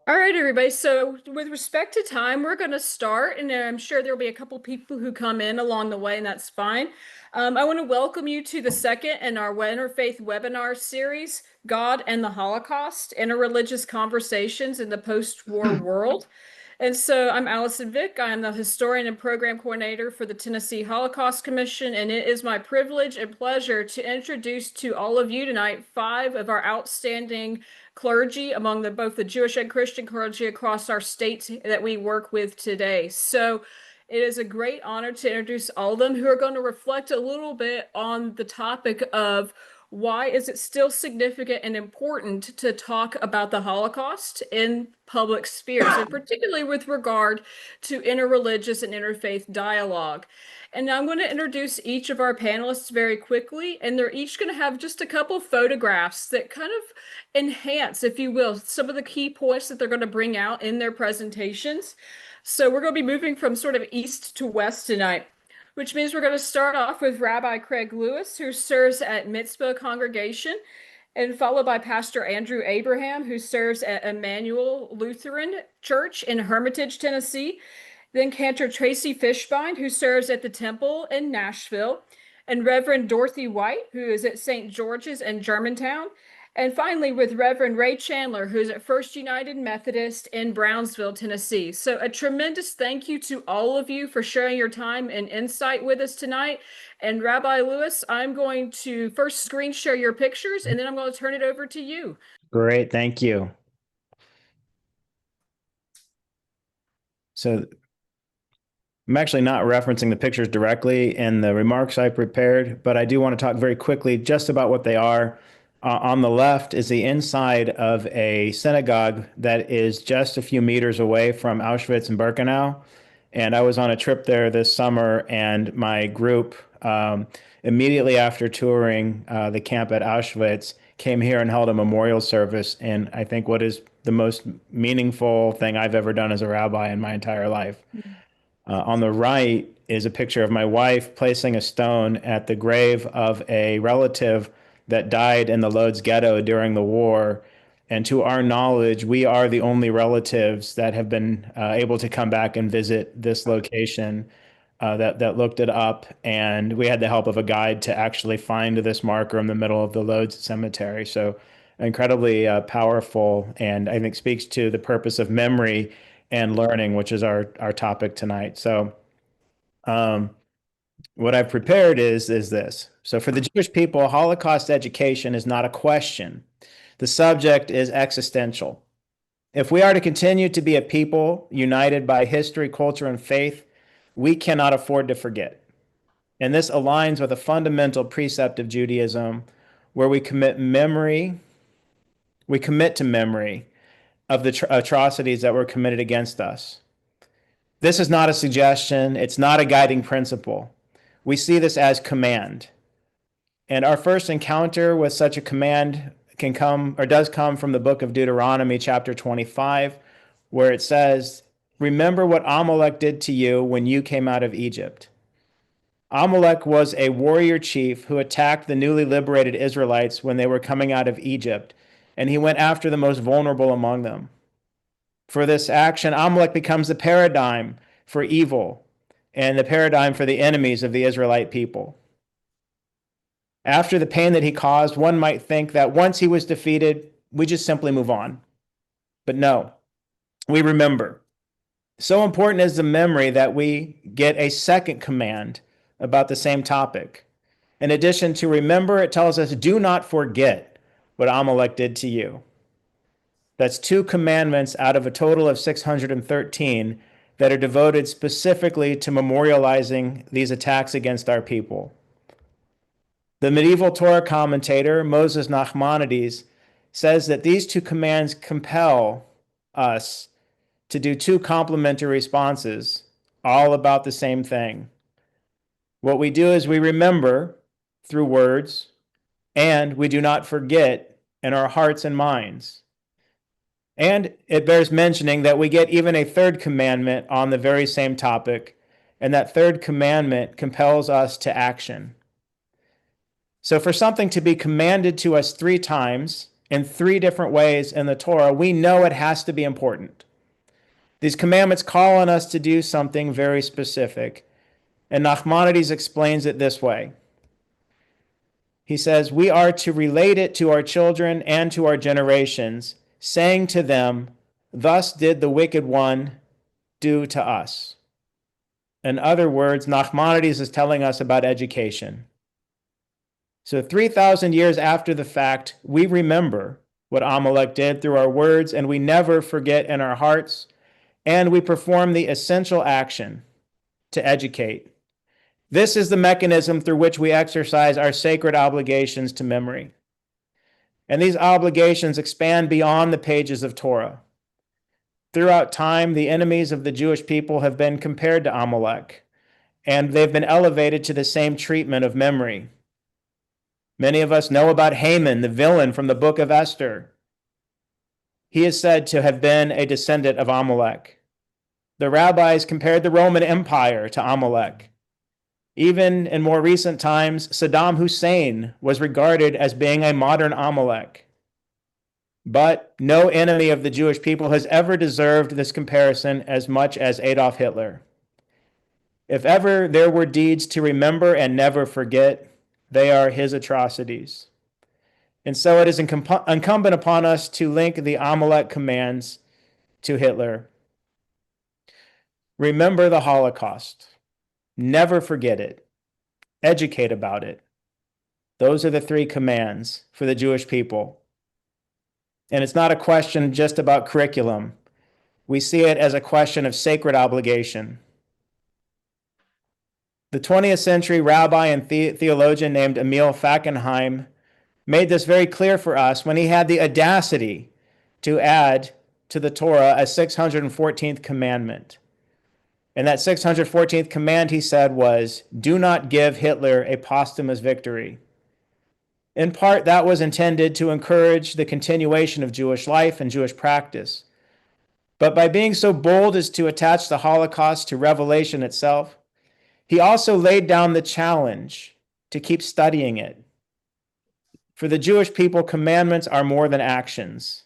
All right, everybody. So, with respect to time, we're going to start, and I'm sure there'll be a couple people who come in along the way, and that's fine. I want to welcome you to the second in our Interfaith webinar series, God and the Holocaust, Interreligious Conversations in the Post-War World. And so I'm Allison Vick. I am the historian and program coordinator for the Tennessee Holocaust Commission, and it is my privilege and pleasure to introduce to all of you tonight five of our outstanding clergy among both the Jewish and Christian clergy across our states that we work with today. So it is a great honor to introduce all of them who are going to reflect a little bit on the topic of why is it still significant and important to talk about the Holocaust in public spheres, and particularly with regard to interreligious and interfaith dialogue. And now I'm going to introduce each of our panelists very quickly, and they're each going to have just a couple photographs that kind of enhance, if you will, some of the key points that they're going to bring out in their presentations. So we're going to be moving from sort of east to west tonight, which means we're going to start off with Rabbi Craig Lewis, who serves at Mizpah congregation, and followed by Pastor Andrew Abraham, who serves at Emanuel Lutheran Church in Hermitage, Tennessee. Then Cantor Tracy Fishbein, who serves at the Temple in Nashville, and Reverend Dorothy White, who is at St. George's in Germantown. And finally, with Reverend Ray Chandler, who's at First United Methodist in Brownsville, Tennessee. So a tremendous thank you to all of you for sharing your time and insight with us tonight. And Rabbi Lewis, I'm going to first screen share your pictures, and then I'm going to turn it over to you. Great, thank you. So I'm actually not referencing the pictures directly in the remarks I prepared, but I do want to talk very quickly just about what they are. On the left is the inside of a synagogue that is just a few meters away from Auschwitz and Birkenau. And I was on a trip there this summer, and my group, immediately after touring the camp at Auschwitz, came here and held a memorial service. And I think what is the most meaningful thing I've ever done as a rabbi in my entire life. On the right is a picture of my wife placing a stone at the grave of a relative that died in the Lodz ghetto during the war. And to our knowledge, we are the only relatives that have been able to come back and visit this location that looked it up. And we had the help of a guide to actually find this marker in the middle of the Lodz cemetery. So incredibly powerful, and I think speaks to the purpose of memory and learning, which is our topic tonight. So what I've prepared is this. So for the Jewish people, Holocaust education is not a question. The subject is existential. If we are to continue to be a people united by history, culture, and faith, we cannot afford to forget. And this aligns with a fundamental precept of Judaism where we commit to memory of the atrocities that were committed against us. This is not a suggestion. It's not a guiding principle. We see this as command. And our first encounter with such a command can come or does come from the book of Deuteronomy, chapter 25, where it says, "Remember what Amalek did to you when you came out of Egypt." Amalek was a warrior chief who attacked the newly liberated Israelites when they were coming out of Egypt, and he went after the most vulnerable among them. For this action, Amalek becomes the paradigm for evil and the paradigm for the enemies of the Israelite people. After the pain that he caused, one might think that once he was defeated, we just simply move on. But no, we remember. So important is the memory that we get a second command about the same topic. In addition to remember, it tells us, do not forget what Amalek did to you. That's 2 commandments out of a total of 613 that are devoted specifically to memorializing these attacks against our people. The medieval Torah commentator, Moses Nachmanides, says that these 2 commands compel us to do 2 complementary responses, all about the same thing. What we do is we remember through words, and we do not forget in our hearts and minds. And it bears mentioning that we get even a 3rd commandment on the very same topic, and that 3rd commandment compels us to action. So for something to be commanded to us 3 times in 3 different ways in the Torah, we know it has to be important. These commandments call on us to do something very specific. And Nachmanides explains it this way. He says, we are to relate it to our children and to our generations, saying to them, thus did the wicked one do to us. In other words, Nachmanides is telling us about education. So 3,000 years after the fact, we remember what Amalek did through our words, and we never forget in our hearts, and we perform the essential action to educate. This is the mechanism through which we exercise our sacred obligations to memory. And these obligations expand beyond the pages of Torah. Throughout time, the enemies of the Jewish people have been compared to Amalek, and they've been elevated to the same treatment of memory. Many of us know about Haman, the villain from the book of Esther. He is said to have been a descendant of Amalek. The rabbis compared the Roman Empire to Amalek. Even in more recent times, Saddam Hussein was regarded as being a modern Amalek. But no enemy of the Jewish people has ever deserved this comparison as much as Adolf Hitler. If ever there were deeds to remember and never forget, they are his atrocities. And so it is incumbent upon us to link the Amalek commands to Hitler. Remember the Holocaust. Never forget it. Educate about it. Those are the 3 commands for the Jewish people. And it's not a question just about curriculum. We see it as a question of sacred obligation. The 20th century rabbi and theologian named Emil Fackenheim made this very clear for us when he had the audacity to add to the Torah a 614th commandment. And that 614th command, he said, was, do not give Hitler a posthumous victory. In part, that was intended to encourage the continuation of Jewish life and Jewish practice. But by being so bold as to attach the Holocaust to Revelation itself, he also laid down the challenge to keep studying it. For the Jewish people, commandments are more than actions.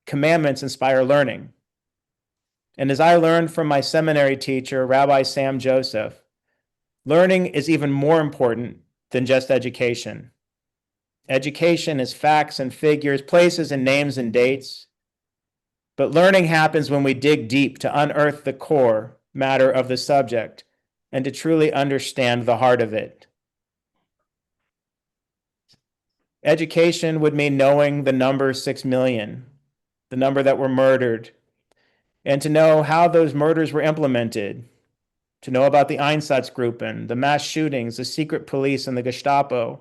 Commandments inspire learning. And as I learned from my seminary teacher, Rabbi Sam Joseph, learning is even more important than just education. Education is facts and figures, places and names and dates. But learning happens when we dig deep to unearth the core matter of the subject and to truly understand the heart of it. Education would mean knowing the number 6 million, the number that were murdered, and to know how those murders were implemented, to know about the Einsatzgruppen, the mass shootings, the secret police and the Gestapo,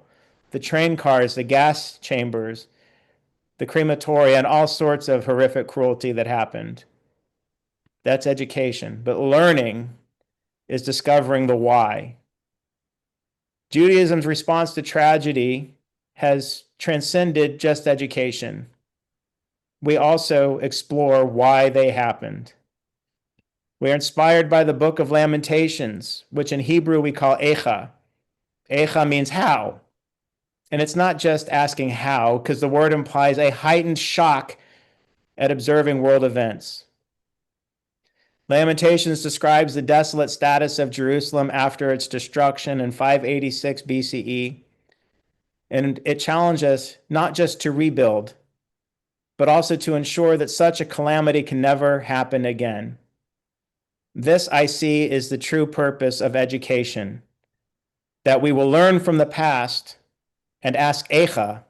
the train cars, the gas chambers, the crematoria, and all sorts of horrific cruelty that happened. That's education. But learning is discovering the why. Judaism's response to tragedy has transcended just education. We also explore why they happened. We are inspired by the book of Lamentations, which in Hebrew we call Echa. Echa means how. And it's not just asking how, because the word implies a heightened shock at observing world events. Lamentations describes the desolate status of Jerusalem after its destruction in 586 BCE. And it challenges us not just to rebuild, but also to ensure that such a calamity can never happen again. This, I see, is the true purpose of education, that we will learn from the past and ask Echa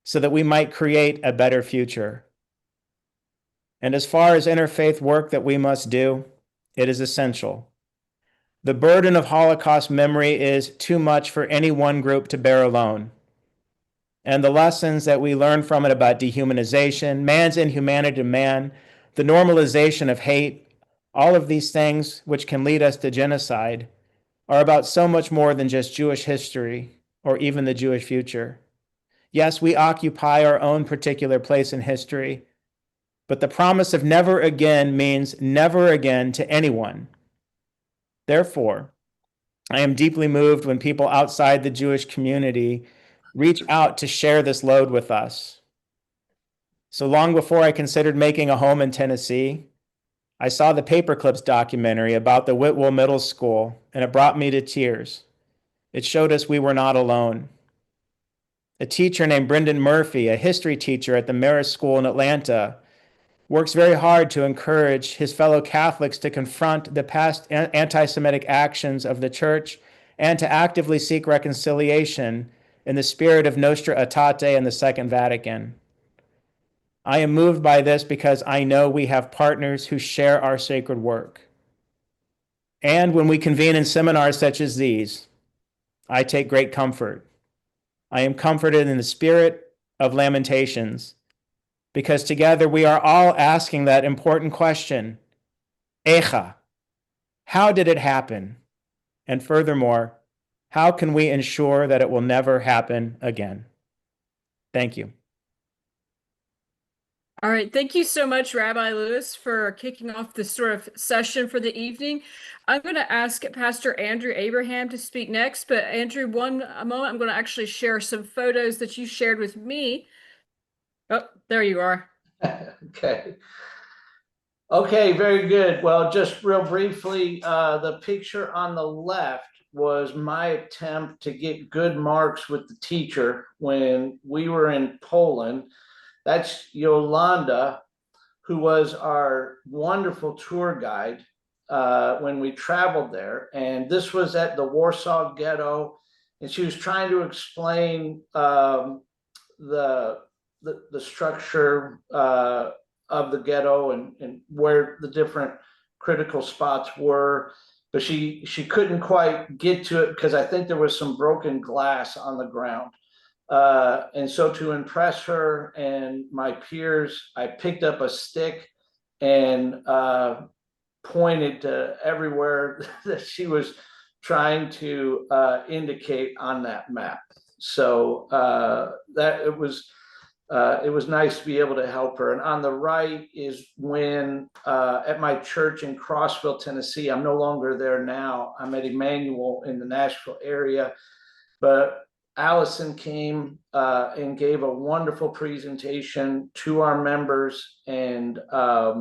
so that we might create a better future. And as far as interfaith work that we must do, it is essential. The burden of Holocaust memory is too much for any one group to bear alone. And the lessons that we learn from it about dehumanization, man's inhumanity to man, the normalization of hate, all of these things which can lead us to genocide, are about so much more than just Jewish history or even the Jewish future. Yes, we occupy our own particular place in history, but the promise of never again means never again to anyone. Therefore, I am deeply moved when people outside the Jewish community reach out to share this load with us. So long before I considered making a home in Tennessee, I saw the Paperclips documentary about the Whitwell Middle School, and it brought me to tears. It showed us we were not alone. A teacher named Brendan Murphy, a history teacher at the Marist School in Atlanta, works very hard to encourage his fellow Catholics to confront the past anti-Semitic actions of the church and to actively seek reconciliation in the spirit of Nostra Aetate and the Second Vatican. I am moved by this because I know we have partners who share our sacred work. And when we convene in seminars such as these, I take great comfort. I am comforted in the spirit of Lamentations because together we are all asking that important question, Echa, how did it happen? And furthermore, how can we ensure that it will never happen again? Thank you. All right, thank you so much, Rabbi Lewis, for kicking off this sort of session for the evening. I'm going to ask Pastor Andrew Abraham to speak next, but Andrew, a moment, I'm going to actually share some photos that you shared with me. Oh, there you are. Okay. Okay, very good. Well, just real briefly, the picture on the left was my attempt to get good marks with the teacher when we were in Poland. That's Yolanda, who was our wonderful tour guide when we traveled there. And this was at the Warsaw Ghetto, and she was trying to explain the structure of the ghetto and where the different critical spots were, but she couldn't quite get to it because I think there was some broken glass on the ground. And so to impress her and my peers, I picked up a stick and pointed to everywhere that she was trying to indicate on that map. So that it was nice to be able to help her. And on the right is when at my church in Crossville, Tennessee, I'm no longer there now. I'm at Emanuel in the Nashville area, but Allison came and gave a wonderful presentation to our members, and a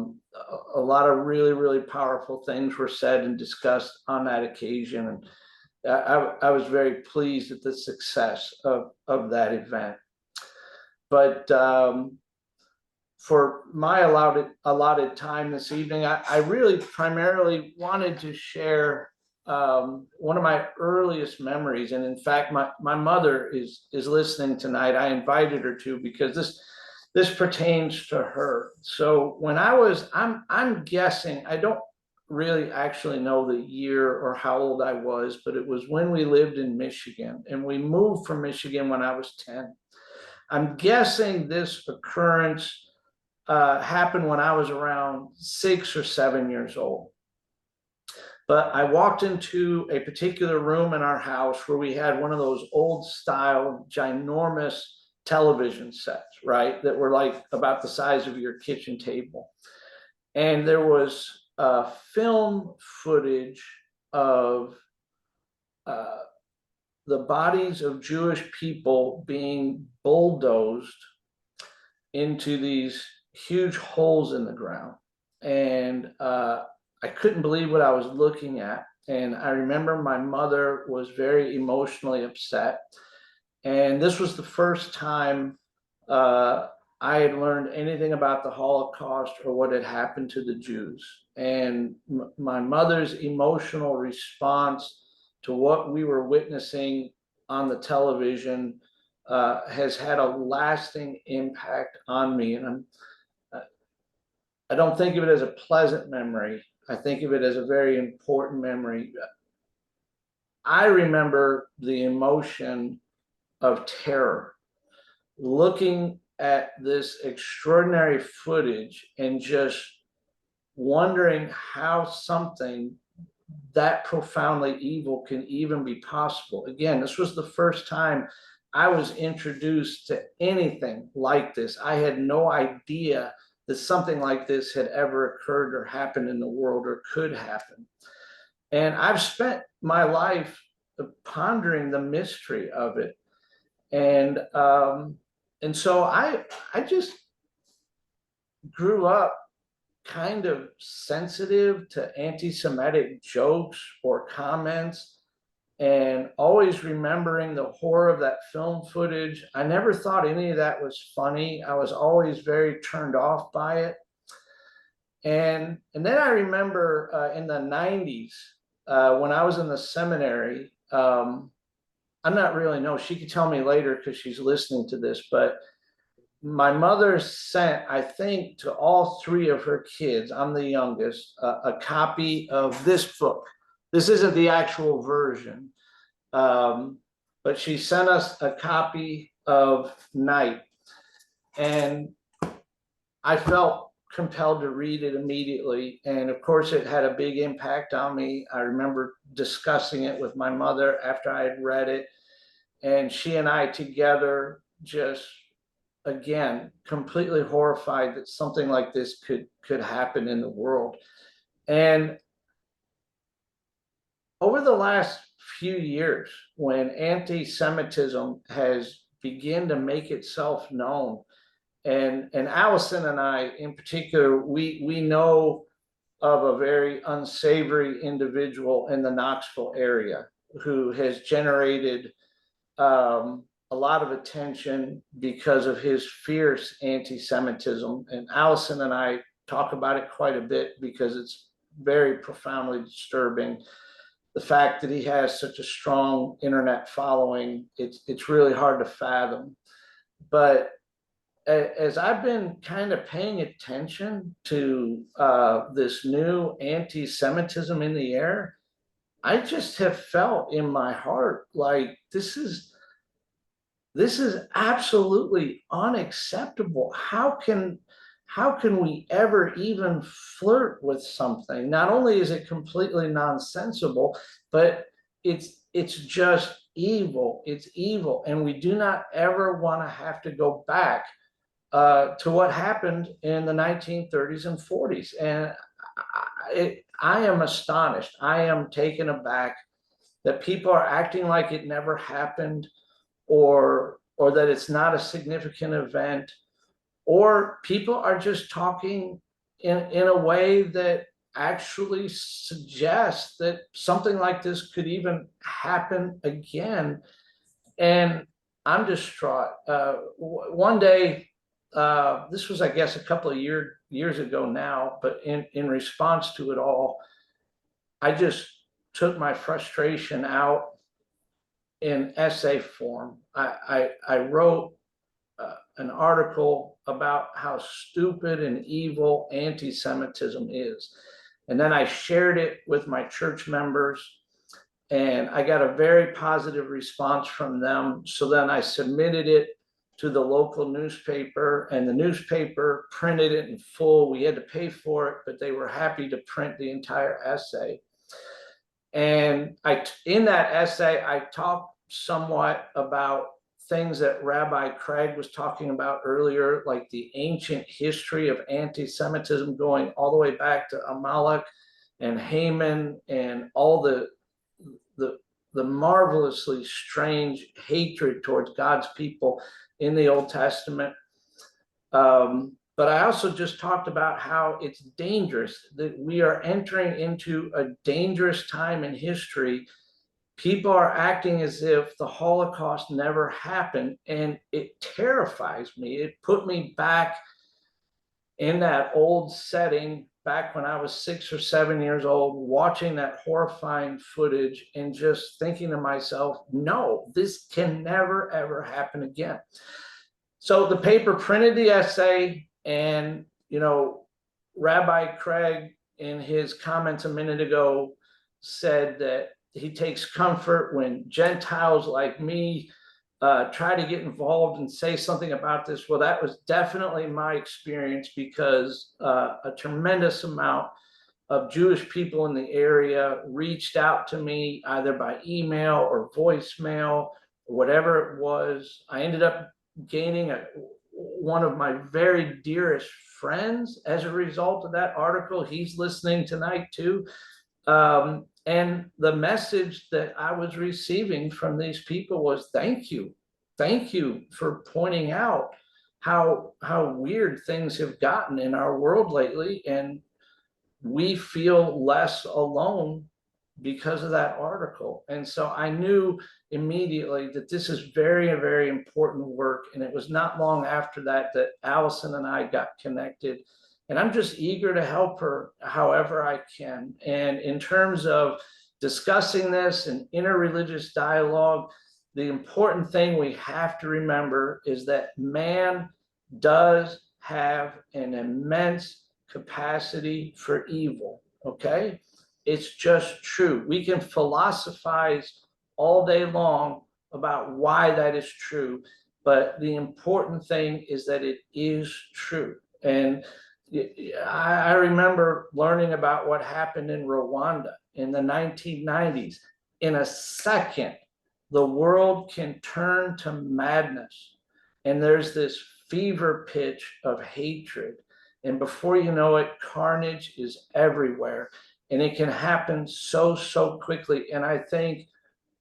lot of really, really powerful things were said and discussed on that occasion. And I was very pleased at the success of that event. But for my allotted time this evening, I really primarily wanted to share one of my earliest memories. And in fact, my mother is listening tonight. I invited her to because this pertains to her. So when I'm guessing, I don't really actually know the year or how old I was, but it was when we lived in Michigan, and we moved from Michigan when I was 10. I'm guessing this occurrence happened when I was around 6 or 7 years old. But I walked into a particular room in our house where we had one of those old style, ginormous television sets, right? That were like about the size of your kitchen table. And there was film footage of the bodies of Jewish people being bulldozed into these huge holes in the ground. And I couldn't believe what I was looking at. And I remember my mother was very emotionally upset. And this was the first time I had learned anything about the Holocaust or what had happened to the Jews. And my mother's emotional response to what we were witnessing on the television has had a lasting impact on me. And I don't think of it as a pleasant memory. I think of it as a very important memory. I remember the emotion of terror, looking at this extraordinary footage and just wondering how something that profoundly evil can even be possible. Again, this was the first time I was introduced to anything like this. I had no idea that something like this had ever occurred or happened in the world or could happen. And I've spent my life pondering the mystery of it. And so I just grew up kind of sensitive to anti-Semitic jokes or comments, and always remembering the horror of that film footage. I never thought any of that was funny. I was always very turned off by it. And then I remember in the 90s, when I was in the seminary, I'm not really, no, she could tell me later because she's listening to this, but my mother sent, I think, to all three of her kids, I'm the youngest, a copy of this book. This isn't the actual version, but she sent us a copy of Night. And I felt compelled to read it immediately. And of course, it had a big impact on me. I remember discussing it with my mother after I had read it. And she and I together just, again, completely horrified that something like this could happen in the world. And over the last few years, when anti-Semitism has begun to make itself known, and Allison and I in particular, we know of a very unsavory individual in the Knoxville area who has generated a lot of attention because of his fierce anti-Semitism. And Allison and I talk about it quite a bit because it's very profoundly disturbing. The fact that he has such a strong internet following, it's really hard to fathom. But as I've been kind of paying attention to this new anti-Semitism in the air, I just have felt in my heart like this is absolutely unacceptable. How can we ever even flirt with something? Not only is it completely nonsensical, but it's just evil. It's evil, and we do not ever want to have to go back to what happened in the 1930s and 40s. And I am astonished. I am taken aback that people are acting like it never happened, or that it's not a significant event, or people are just talking in a way that actually suggests that something like this could even happen again. And I'm distraught. One day, this was, I guess, a couple of years ago now, but in response to it all, I just took my frustration out in essay form. I wrote an article about how stupid and evil anti-Semitism is. And then I shared it with my church members, and I got a very positive response from them. So then I submitted it to the local newspaper, and the newspaper printed it in full. We had to pay for it, but they were happy to print the entire essay. And in that essay, I talked somewhat about things that Rabbi Craig was talking about earlier, like the ancient history of anti-Semitism going all the way back to Amalek and Haman, and all the marvelously strange hatred towards God's people in the Old Testament. But I also just talked about how it's dangerous, that we are entering into a dangerous time in history. People are acting as if the Holocaust never happened, and it terrifies me. It put me back in that old setting, back when I was 6 or 7 years old, watching that horrifying footage and just thinking to myself, no, this can never, ever happen again. So the paper printed the essay, and, Rabbi Craig, in his comments a minute ago, said that he takes comfort when Gentiles like me try to get involved and say something about this. Well, that was definitely my experience, because a tremendous amount of Jewish people in the area reached out to me either by email or voicemail or whatever it was. I ended up gaining one of my very dearest friends as a result of that article. He's listening tonight too. And the message that I was receiving from these people was, thank you for pointing out how weird things have gotten in our world lately, and we feel less alone because of that article. And so I knew immediately that this is very, very important work. And it was not long after that that Allison and I got connected. And I'm just eager to help her however I can. And in terms of discussing this and interreligious dialogue, the important thing we have to remember is that man does have an immense capacity for evil, okay? It's just true. We can philosophize all day long about why that is true, but the important thing is that it is true. And I remember learning about what happened in Rwanda in the 1990s. In a second, the world can turn to madness, and there's this fever pitch of hatred. And before you know it, carnage is everywhere. And it can happen so, so quickly. And I think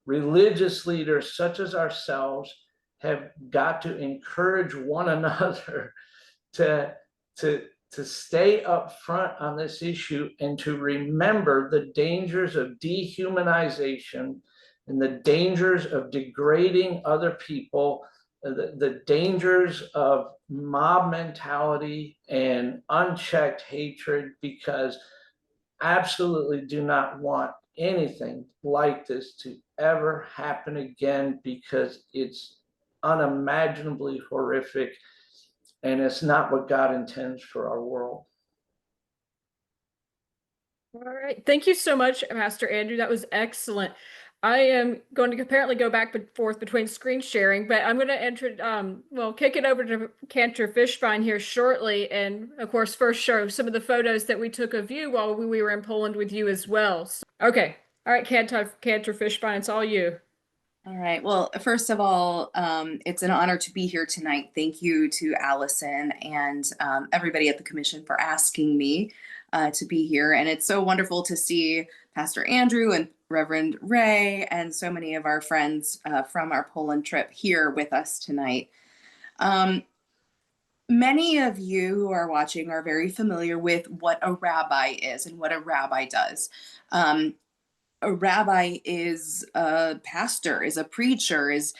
religious leaders such as ourselves have got to encourage one another to, to stay up front on this issue and to remember the dangers of dehumanization and the dangers of degrading other people, the dangers of mob mentality and unchecked hatred, because absolutely do not want anything like this to ever happen again, because it's unimaginably horrific and it's not what God intends for our world. All right. Thank you so much, Pastor Andrew. That was excellent. I am going to apparently go back and forth between screen sharing, but I'm going to kick it over to Cantor Fishbein here shortly. And of course, first show some of the photos that we took of you while we were in Poland with you as well. So, okay. All right, Cantor Fishbein, it's all you. All right. Well, first of all, it's an honor to be here tonight. Thank you to Allison and everybody at the commission for asking me to be here. And it's so wonderful to see Pastor Andrew and Reverend Ray and so many of our friends from our Poland trip here with us tonight. Many of you who are watching are very familiar with what a rabbi is and what a rabbi does. A rabbi is a pastor, is a preacher, is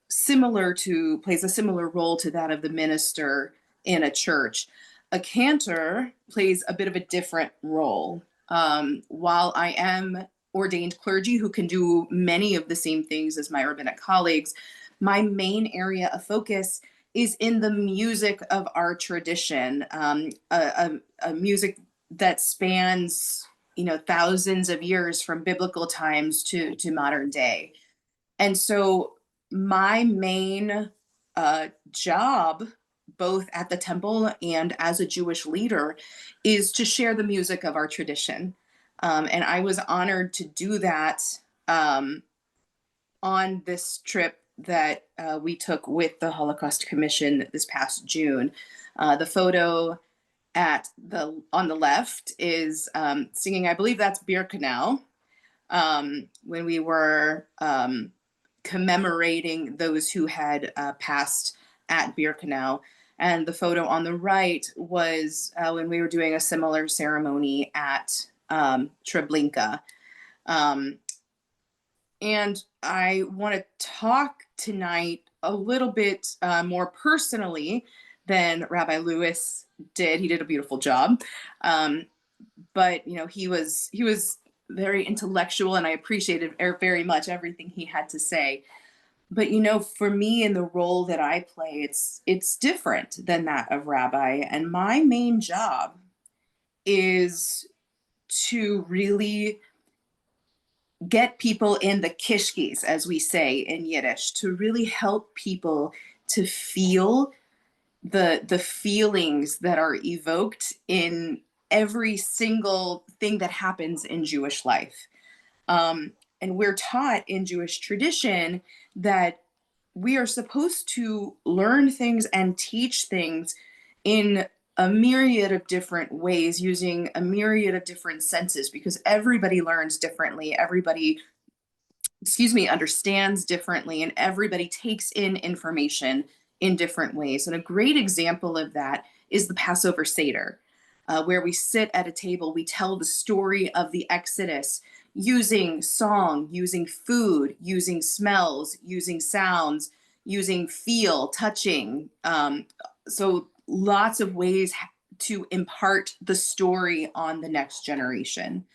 similar to, plays a similar role to that of the minister in a church. A cantor plays a bit of a different role. While I am ordained clergy who can do many of the same things as my rabbinic colleagues, my main area of focus is in the music of our tradition, a music that spans thousands of years from biblical times to modern day. And so my main job, both at the temple and as a Jewish leader, is to share the music of our tradition. And I was honored to do that on this trip that we took with the Holocaust Commission this past June. The photo on the left is singing, I believe that's Birkenau, when we were commemorating those who had passed at Birkenau. And the photo on the right was when we were doing a similar ceremony at Treblinka. And I want to talk tonight a little bit more personally than Rabbi Lewis did. He did a beautiful job. But he was very intellectual, and I appreciated very much everything he had to say. But for me, in the role that I play, it's different than that of rabbi. And my main job is to really get people in the kishkis, as we say in Yiddish, to really help people to feel the feelings that are evoked in every single thing that happens in Jewish life. And we're taught in Jewish tradition that we are supposed to learn things and teach things in a myriad of different ways, using a myriad of different senses, because everybody learns differently. Everybody, understands differently, and everybody takes in information in different ways. And a great example of that is the Passover Seder, where we sit at a table, we tell the story of the Exodus using song, using food, using smells, using sounds, using feel, touching. So lots of ways to impart the story on the next generation.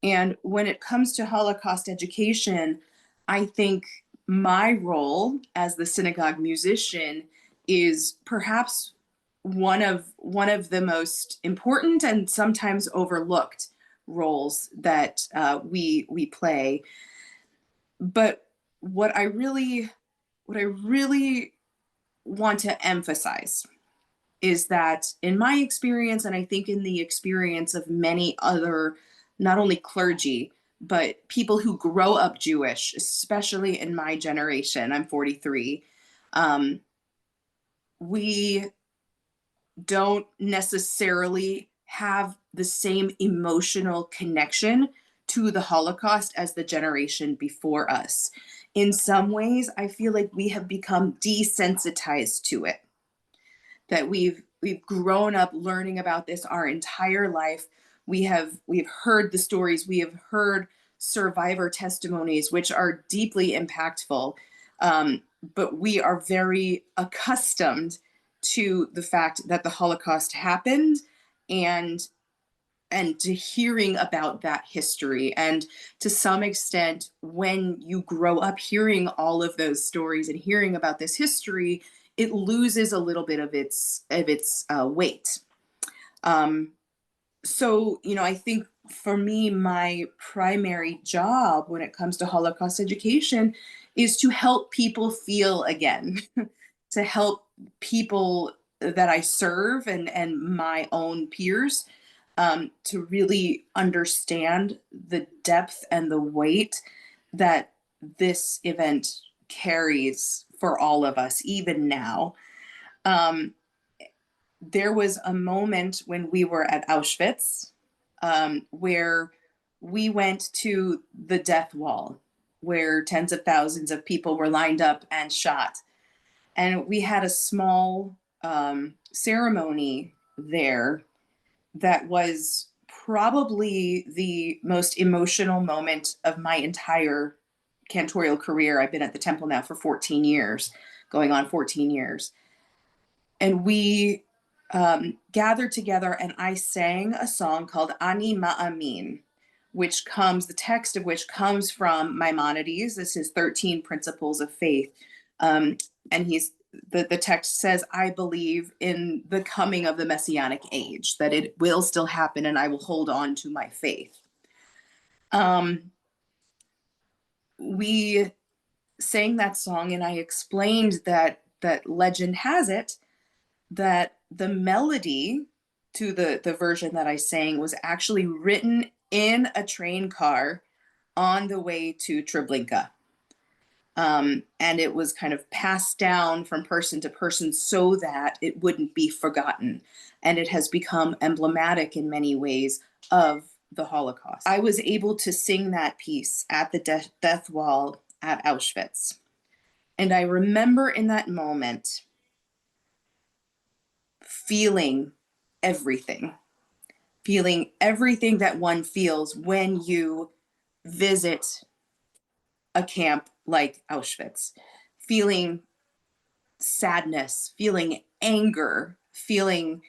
And when it comes to Holocaust education, I think my role as the synagogue musician is perhaps one of the most important and sometimes overlooked roles that we play. But what I really want to emphasize is that in my experience, and I think in the experience of many other, not only clergy, but people who grow up Jewish, especially in my generation, I'm 43, we don't necessarily have the same emotional connection to the Holocaust as the generation before us. In some ways, I feel like we have become desensitized to it, that we've grown up learning about this our entire life. We've heard the stories, we have heard survivor testimonies, which are deeply impactful, but we are very accustomed to the fact that the Holocaust happened, and to hearing about that history. And to some extent, when you grow up hearing all of those stories and hearing about this history, it loses a little bit of its weight. So, I think for me, my primary job when it comes to Holocaust education is to help people feel again, to help people that I serve and my own peers to really understand the depth and the weight that this event carries for all of us, even now. There was a moment when we were at Auschwitz where we went to the death wall, where tens of thousands of people were lined up and shot. And we had a small ceremony there that was probably the most emotional moment of my entire cantorial career. I've been at the temple now for 14 years, going on 14 years. And we gathered together and I sang a song called Ani Ma'amin, the text of which comes from Maimonides. This is 13 Principles of Faith. And the text says, I believe in the coming of the Messianic age, that it will still happen and I will hold on to my faith. We sang that song and I explained that legend has it that the melody to the version that I sang was actually written in a train car on the way to Treblinka. And it was kind of passed down from person to person so that it wouldn't be forgotten. And it has become emblematic in many ways of the Holocaust. I was able to sing that piece at the death wall at Auschwitz. And I remember in that moment feeling everything that one feels when you visit a camp like Auschwitz, feeling sadness, feeling anger, feeling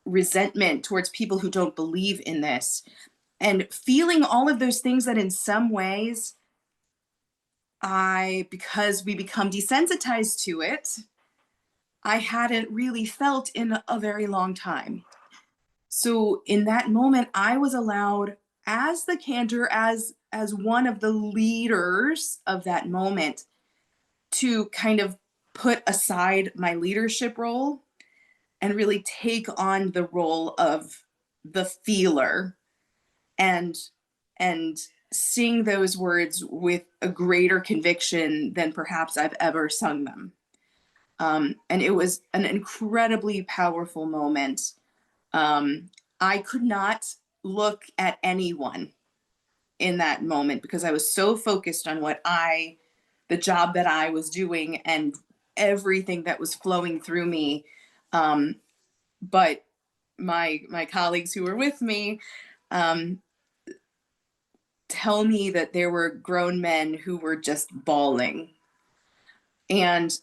resentment towards people who don't believe in this, and feeling all of those things that in some ways because we become desensitized to it, I hadn't really felt in a very long time. So in that moment, I was allowed as the cantor, as one of the leaders of that moment, to kind of put aside my leadership role and really take on the role of the feeler and sing those words with a greater conviction than perhaps I've ever sung them. And it was an incredibly powerful moment. I could not look at anyone in that moment because I was so focused on the job that I was doing and everything that was flowing through me. But my colleagues who were with me tell me that there were grown men who were just bawling. And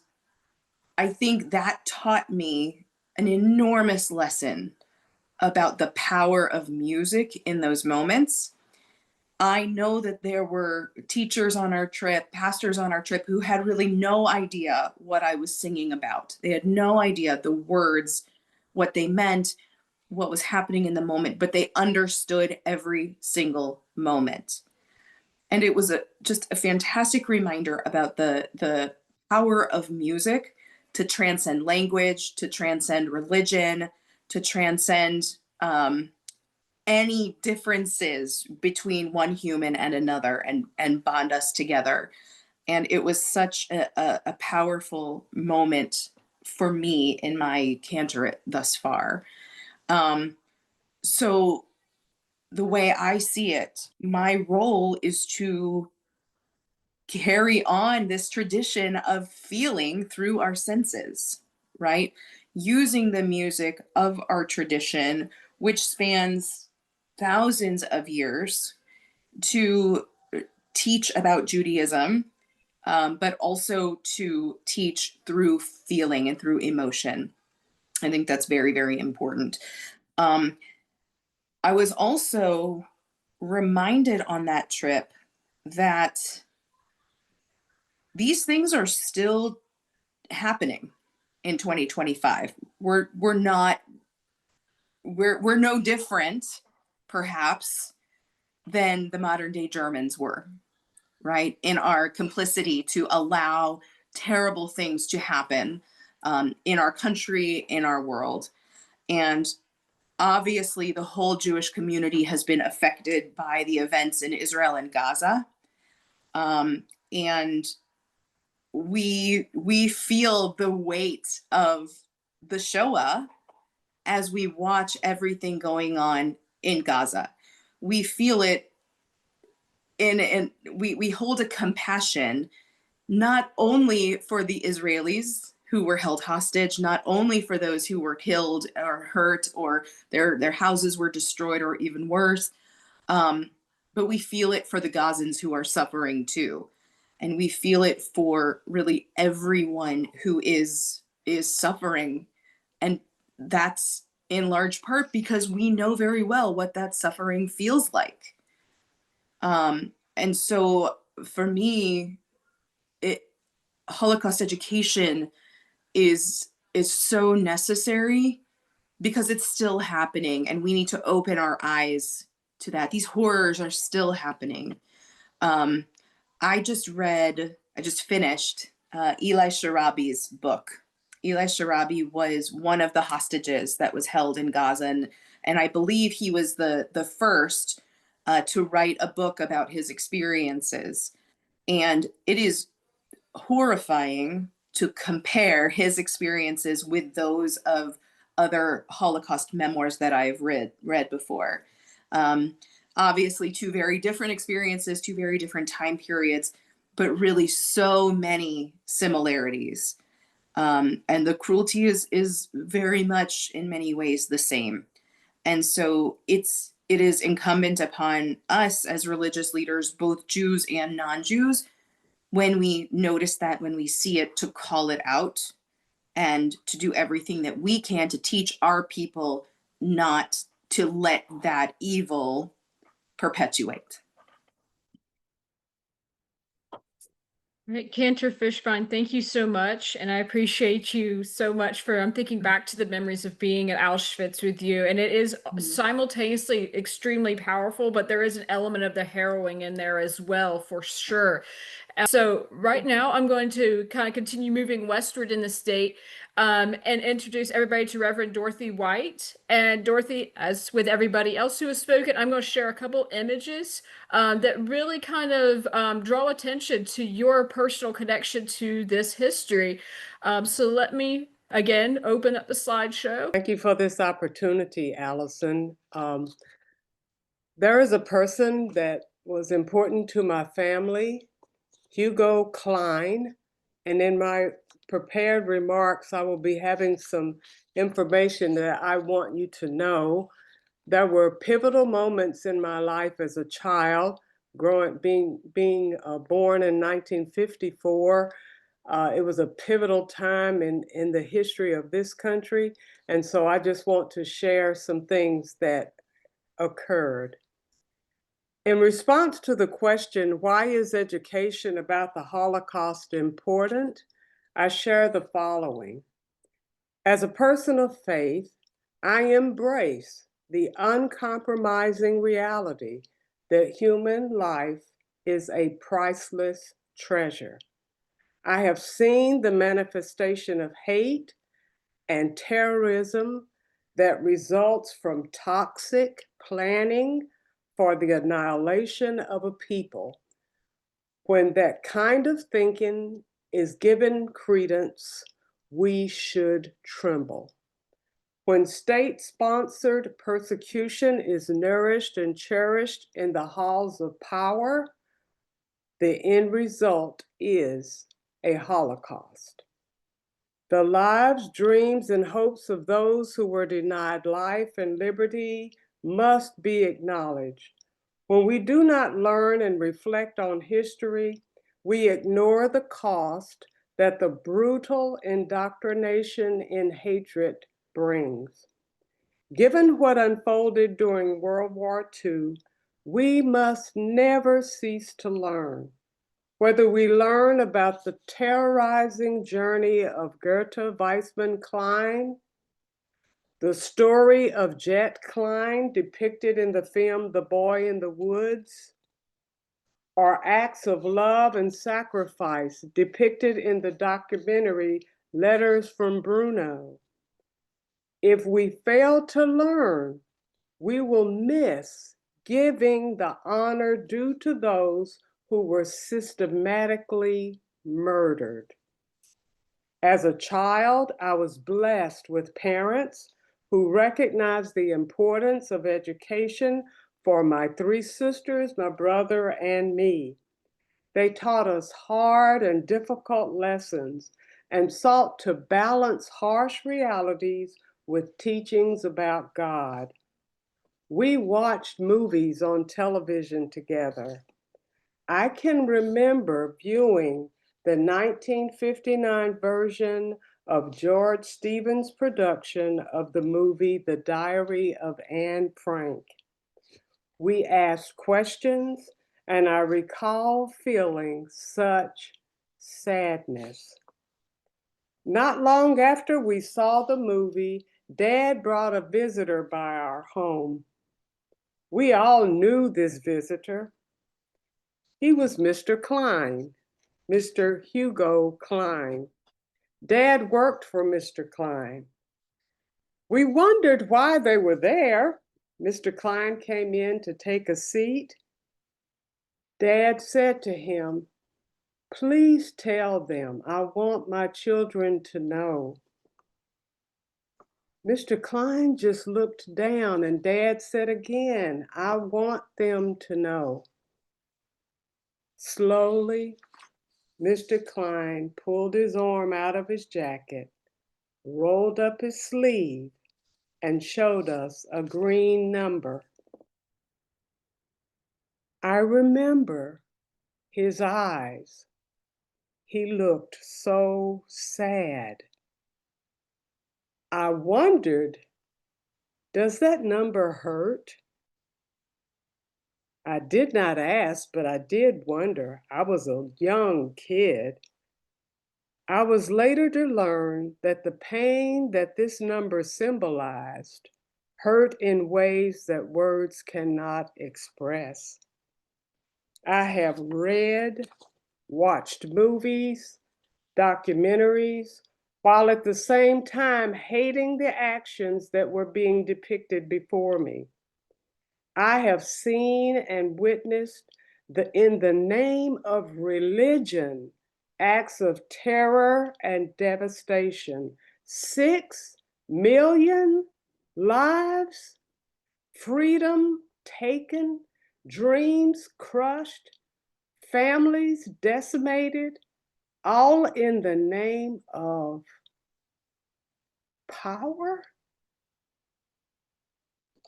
I think that taught me an enormous lesson about the power of music in those moments. I know that there were teachers on our trip, pastors on our trip, who had really no idea what I was singing about. They had no idea the words, what they meant, what was happening in the moment, but they understood every single moment. And it was just a fantastic reminder about the power of music to transcend language, to transcend religion, to transcend any differences between one human and another, and bond us together. And it was such a powerful moment for me in my cantorate thus far. So the way I see it, my role is to carry on this tradition of feeling through our senses, right? Using the music of our tradition, which spans thousands of years, to teach about Judaism, but also to teach through feeling and through emotion. I think that's very, very important. I was also reminded on that trip that these things are still happening in 2025. We're no different, perhaps, than the modern day Germans were, right? In our complicity to allow terrible things to happen in our country, in our world. And obviously, the whole Jewish community has been affected by the events in Israel and Gaza. And we feel the weight of the Shoah as we watch everything going on in Gaza. We feel it and we hold a compassion not only for the Israelis who were held hostage, not only for those who were killed or hurt or their houses were destroyed or even worse, but we feel it for the Gazans who are suffering too. And we feel it for really everyone who is suffering. And that's in large part because we know very well what that suffering feels like. And so for me, Holocaust education is so necessary because it's still happening, and we need to open our eyes to that. These horrors are still happening. I just finished Eli Sharabi's book. Eli Sharabi was one of the hostages that was held in Gaza, and I believe he was the first to write a book about his experiences. And it is horrifying to compare his experiences with those of other Holocaust memoirs that I've read before. Obviously, two very different experiences, two very different time periods, but really so many similarities. And the cruelty is very much in many ways the same. And so it is incumbent upon us as religious leaders, both Jews and non-Jews, when we notice that, when we see it, to call it out and to do everything that we can to teach our people not to let that evil perpetuate. Right, Cantor, Fishbein, thank you so much. And I appreciate you so much for, I'm thinking back to the memories of being at Auschwitz with you. And it is simultaneously extremely powerful, but there is an element of the harrowing in there as well, for sure. So right now I'm going to kind of continue moving westward in the state and introduce everybody to Reverend Dorothy White. And Dorothy, as with everybody else who has spoken, I'm going to share a couple images that really kind of draw attention to your personal connection to this history. So let me, again, open up the slideshow. Thank you for this opportunity, Allison. There is a person that was important to my family, Hugo Klein, and in my prepared remarks, I will be having some information that I want you to know. There were pivotal moments in my life as a child, being born in 1954. It was a pivotal time in the history of this country. And so I just want to share some things that occurred. In response to the question, why is education about the Holocaust important? I share the following. As a person of faith, I embrace the uncompromising reality that human life is a priceless treasure. I have seen the manifestation of hate and terrorism that results from toxic planning for the annihilation of a people. When that kind of thinking is given credence, we should tremble. When state-sponsored persecution is nourished and cherished in the halls of power, the end result is a Holocaust. The lives, dreams, and hopes of those who were denied life and liberty must be acknowledged. When we do not learn and reflect on history, we ignore the cost that the brutal indoctrination in hatred brings. Given what unfolded during World War II, we must never cease to learn. Whether we learn about the terrorizing journey of Goethe Weissmann Klein, the story of Jet Klein depicted in the film The Boy in the Woods, or acts of love and sacrifice depicted in the documentary Letters from Bruno. If we fail to learn, we will miss giving the honor due to those who were systematically murdered. As a child, I was blessed with parents who recognized the importance of education for my 3 sisters, my brother, and me. They taught us hard and difficult lessons and sought to balance harsh realities with teachings about God. We watched movies on television together. I can remember viewing the 1959 version of George Stevens' production of the movie The Diary of Anne Frank. We asked questions, and I recall feeling such sadness. Not long after we saw the movie, Dad brought a visitor by our home. We all knew this visitor. He was Mr. Klein, Mr. Hugo Klein. Dad worked for Mr. Klein. We wondered why they were there. Mr. Klein came in to take a seat. Dad said to him, "Please tell them I want my children to know." Mr. Klein just looked down and Dad said again, "I want them to know." Slowly, Mr. Klein pulled his arm out of his jacket, rolled up his sleeve, and showed us a green number. I remember his eyes. He looked so sad. I wondered, does that number hurt? I did not ask, but I did wonder. I was a young kid. I was later to learn that the pain that this number symbolized hurt in ways that words cannot express. I have read, watched movies, documentaries, while at the same time hating the actions that were being depicted before me. I have seen and witnessed in the name of religion, acts of terror and devastation. 6 million lives, freedom taken, dreams crushed, families decimated, all in the name of power?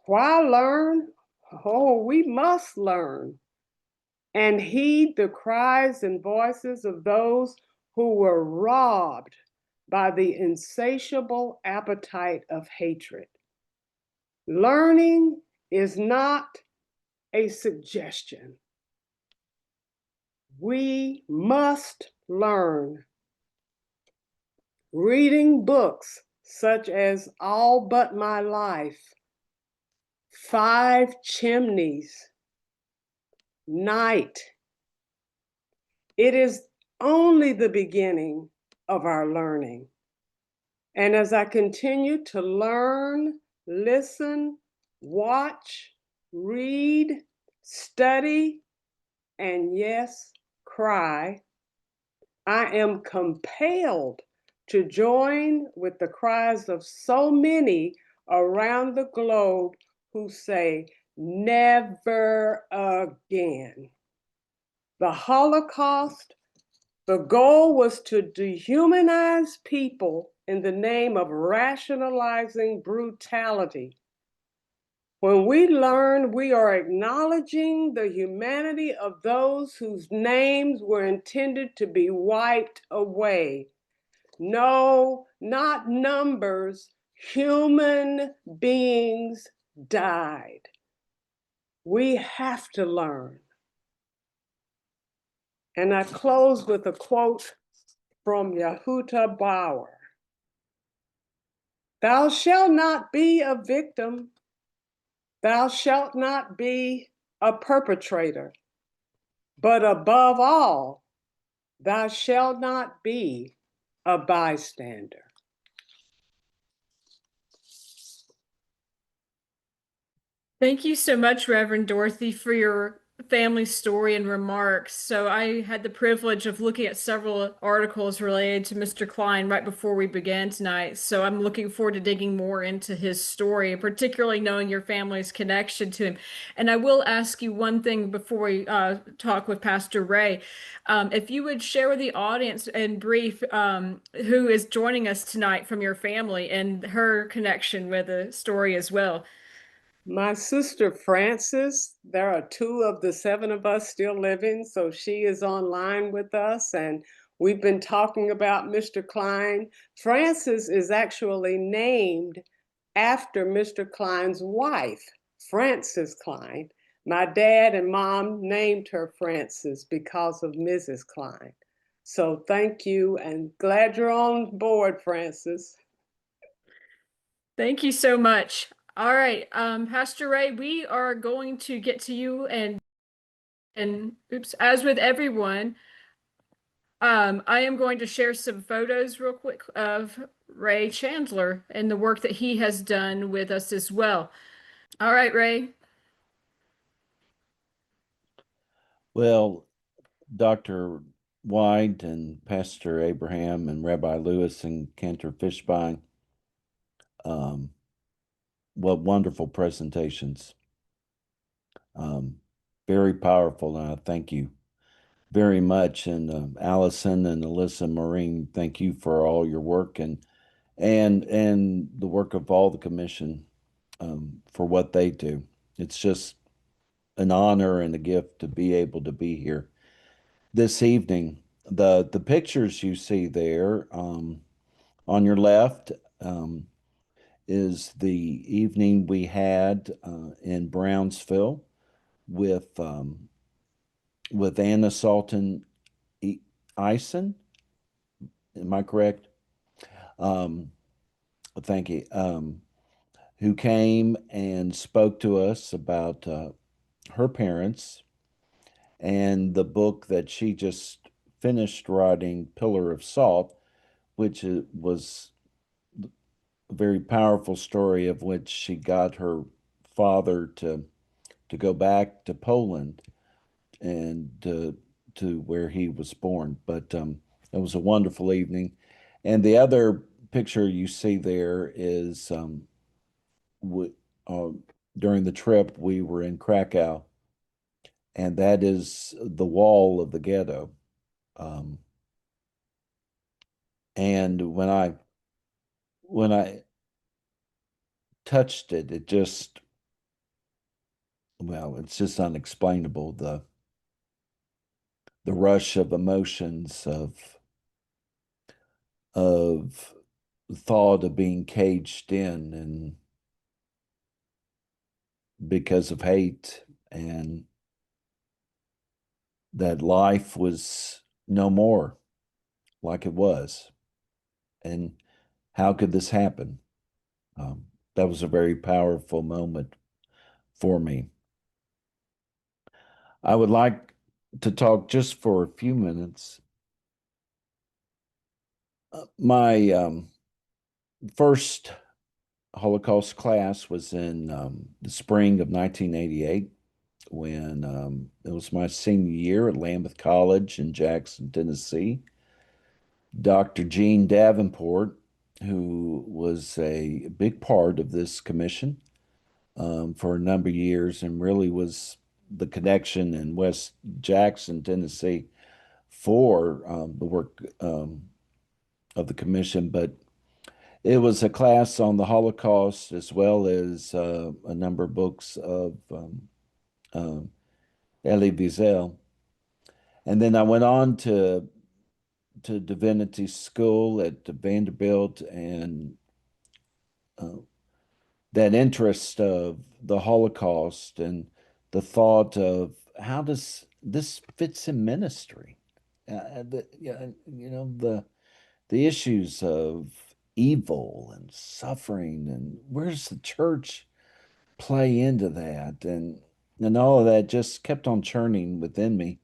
Why learn? Oh, we must learn and heed the cries and voices of those who were robbed by the insatiable appetite of hatred. Learning is not a suggestion. We must learn. Reading books such as All But My Life, Five Chimneys, Night. It is only the beginning of our learning. And as I continue to learn, listen, watch, read, study, and yes, cry, I am compelled to join with the cries of so many around the globe who say, never again. The Holocaust, the goal was to dehumanize people in the name of rationalizing brutality. When we learn, we are acknowledging the humanity of those whose names were intended to be wiped away. No, not numbers, human beings died. We have to learn. And I close with a quote from Yehuda Bauer. Thou shalt not be a victim. Thou shalt not be a perpetrator. But above all, thou shalt not be a bystander. Thank you so much, Reverend Dorothy, for your family story and remarks. So I had the privilege of looking at several articles related to Mr. Klein right before we began tonight. So I'm looking forward to digging more into his story, particularly knowing your family's connection to him. And I will ask you one thing before we talk with Pastor Ray. If you would share with the audience in brief who is joining us tonight from your family and her connection with the story as well. My sister Frances, there are two of the seven of us still living, so she is online with us, and we've been talking about Mr. Klein. Frances is actually named after Mr. Klein's wife, Frances Klein. My dad and mom named her Frances because of Mrs. Klein. So thank you, and glad you're on board, Frances. Thank you so much. All right, Pastor Ray, we are going to get to you and oops, as with everyone, I am going to share some photos real quick of Ray Chandler and the work that he has done with us as well. All right, Ray. Well, Dr. White and Pastor Abraham and Rabbi Lewis and Cantor Fishbein, what wonderful presentations. Very powerful, and I thank you very much. And Allison and Alyssa Marine, thank you for all your work and the work of all the commission for what they do. It's just an honor and a gift to be able to be here this evening. The pictures you see there on your left is the evening we had in Brownsville with Anna Salton Eisen. Am I correct? Thank you. Who came and spoke to us about her parents and the book that she just finished writing, Pillar of Salt, which was a very powerful story of which she got her father to go back to Poland and to where he was born. But it was a wonderful evening. And the other picture you see there is during the trip we were in Krakow, and that is the wall of the ghetto. And when I touched it, it just, well, it's just unexplainable. The rush of emotions of thought of being caged in and because of hate, and that life was no more like it was. And how could this happen? That was a very powerful moment for me. I would like to talk just for a few minutes. My first Holocaust class was in the spring of 1988 when it was my senior year at Lambuth College in Jackson, Tennessee. Dr. Gene Davenport, who was a big part of this commission for a number of years and really was the connection in West Jackson, Tennessee for the work of the commission. But it was a class on the Holocaust as well as a number of books of Elie Wiesel. And then I went on to divinity school at Vanderbilt, and uh, that interest of the Holocaust and the thought of how does this fits in ministry, the issues of evil and suffering, and where's the church play into that, and all of that just kept on churning within me.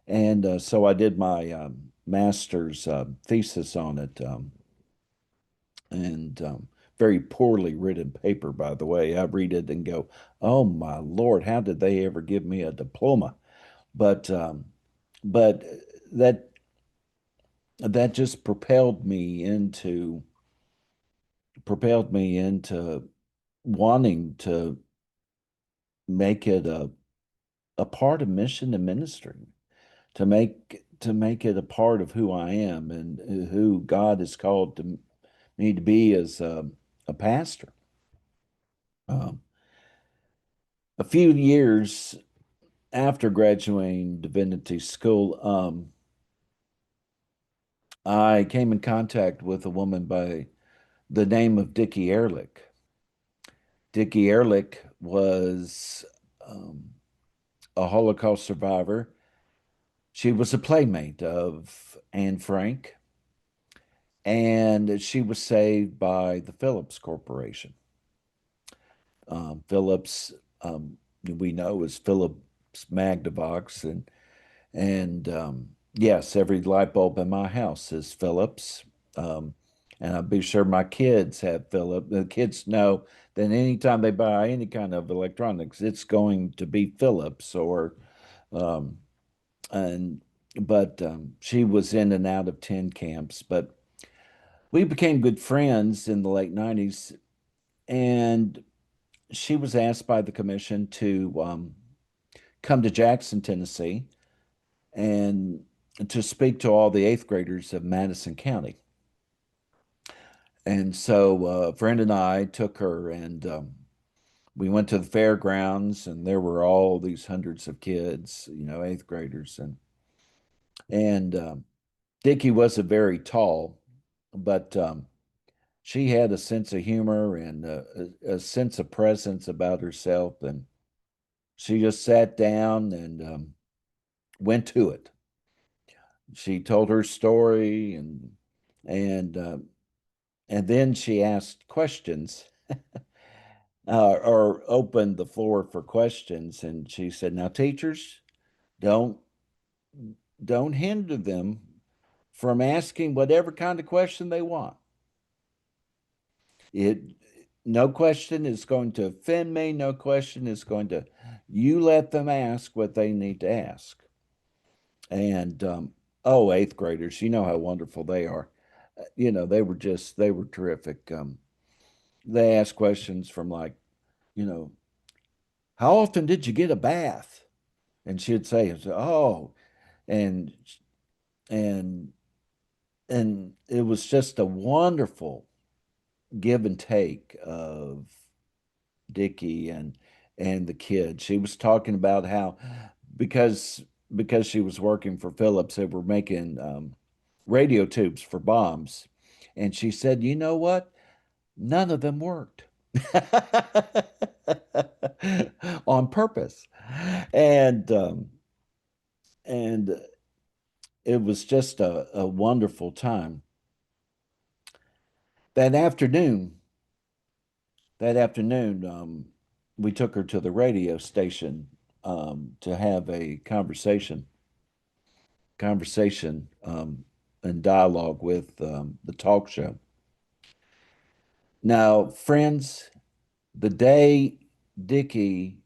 And so I did my master's thesis on it, and very poorly written paper, by the way. I read it and go, "Oh my Lord, how did they ever give me a diploma?" But but that that just propelled me into wanting to make it a part of mission and ministry, to make it a part of who I am and who God has called me to be as a pastor. Um, a few years after graduating divinity school, I came in contact with a woman by the name of Dickie Ehrlich. Dickie Ehrlich was a Holocaust survivor. She was a playmate of Anne Frank, and she was saved by the Phillips Corporation. Phillips, we know, is Phillips Magnavox, and yes, every light bulb in my house is Phillips. And I'll be sure my kids have Phillips. The kids know that anytime they buy any kind of electronics, it's going to be Phillips or um, and but she was in and out of 10 camps. But we became good friends in the late 90s, and she was asked by the commission to come to Jackson, Tennessee, and to speak to all the eighth graders of Madison County. And so a friend and I took her, and we went to the fairgrounds, and there were all these hundreds of kids, eighth graders, and Dickie wasn't very tall, but she had a sense of humor and a sense of presence about herself, and she just sat down and went to it. She told her story, and uh, and then she asked questions, or opened the floor for questions. And she said, "Now, teachers, don't don't hinder them from asking whatever kind of question they want. It No question is going to offend me. No question is going to. You let them ask what they need to ask." And oh, eighth graders, you know how wonderful they are. They were terrific. They asked questions from like, you know, how often did you get a bath? And she'd say, "Oh," and and and it was just a wonderful give and take of Dickie and the kids. She was talking about how because because she was working for Phillips, they were making radio tubes for bombs, and she said, "You know what? None of them worked." On purpose. And and it was just a wonderful time. That afternoon, that afternoon, we took her to the radio station to have a conversation and dialogue with the talk show. Now, friends, the day Dickie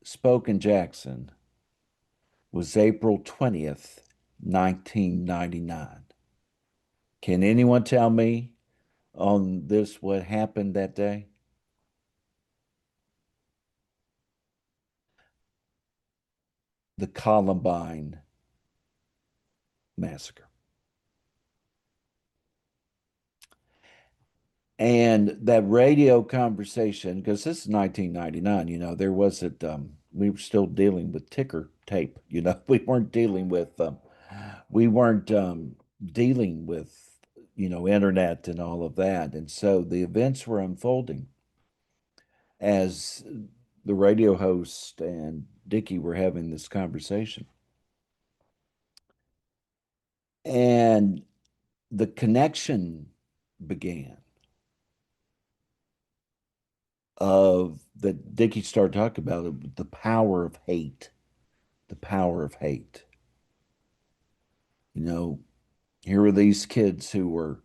spoke in Jackson was April 20th, 1999. Can anyone tell me on this what happened that day? The Columbine massacre. And that radio conversation, because this is 1999, there wasn't, we were still dealing with ticker tape, we weren't dealing with, internet and all of that. And so the events were unfolding as the radio host and Dickie were having this conversation. And the connection began of that Dickie started talking about it, the power of hate, the power of hate. Here were these kids who were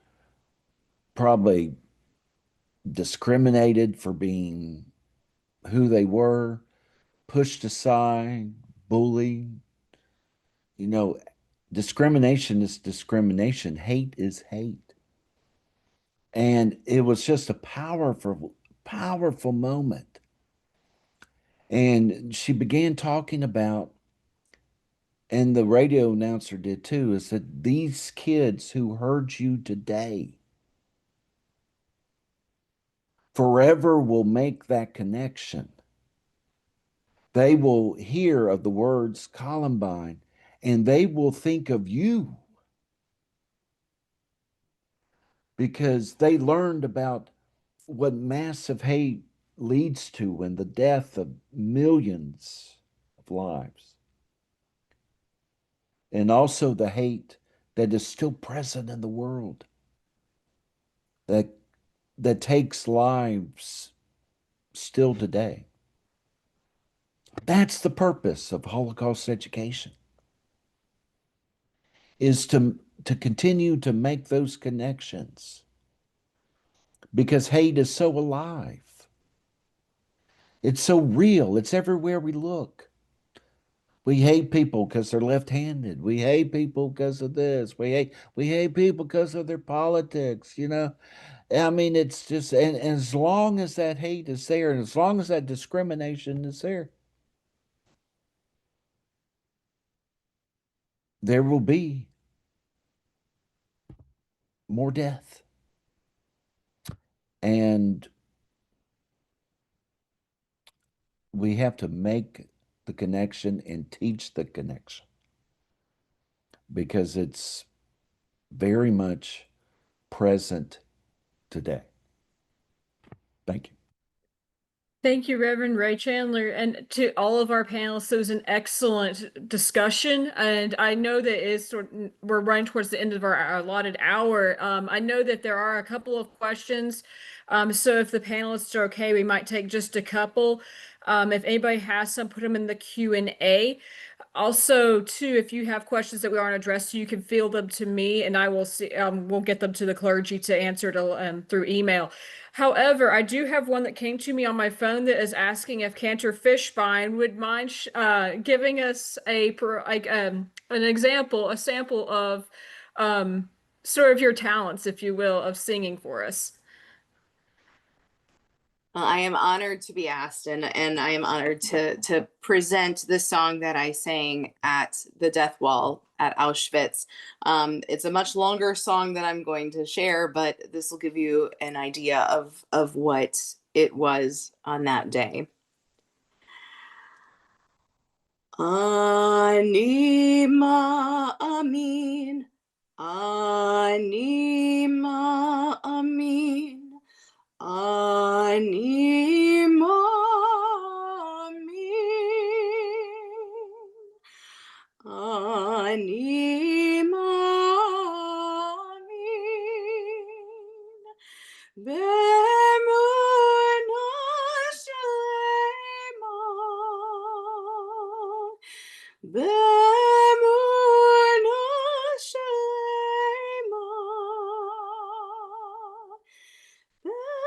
probably discriminated for being who they were, pushed aside, bullied. Discrimination is discrimination, hate is hate. And it was just a powerful, powerful moment. And she began talking about, and the radio announcer did too, is that these kids who heard you today forever will make that connection. They will hear of the words Columbine and they will think of you because they learned about what massive hate leads to and the death of millions of lives. And also the hate that is still present in the world that takes lives still today. That's the purpose of Holocaust education, is to continue to make those connections because hate is so alive. It's so real. It's everywhere we look. We hate people because they're left-handed. We hate people because of this. We hate people because of their politics, I mean, it's just, and as long as that hate is there, and as long as that discrimination is there, there will be more death. And we have to make the connection and teach the connection because it's very much present today. Thank you. Thank you, Reverend Ray Chandler, and to all of our panelists. It was an excellent discussion, and I know that we're running towards the end of our allotted hour. I know that there are a couple of questions, so if the panelists are okay, we might take just a couple. If anybody has some, put them in the Q&A. Also, too, if you have questions that we aren't addressed, you can field them to me, and I will see. We'll get them to the clergy to answer through email. However, I do have one that came to me on my phone that is asking if Cantor Fishbein would mind giving us an example, a sample of sort of your talents, if you will, of singing for us. I am honored to be asked, and I am honored to present the song that I sang at the death wall at Auschwitz. It's a much longer song that I'm going to share, but this will give you an idea of what it was on that day. Ani ma'amin, ani ma'amin, ani ma'amin, ani ma'amin, be'emunah shlema, be'emunah shlema, beviat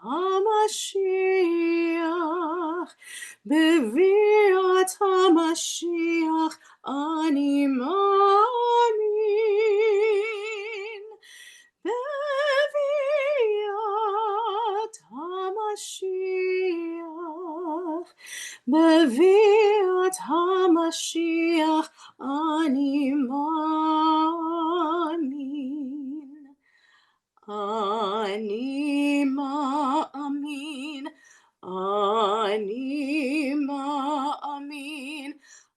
HaMashiach, beviat HaMashiach, ani ma'amin, beviat HaMashiach, beviat HaMashiach, ani ma'amin, ani ma'amin, ani ma'amin,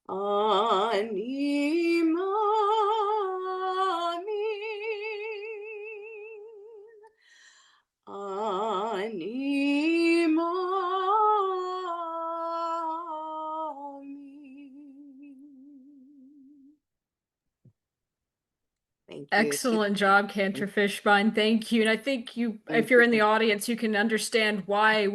ani ma'amin, ani ma'amin. Thank you. Excellent job, Cantor Fishbein. Thank you. And I think if you're in the audience, you can understand why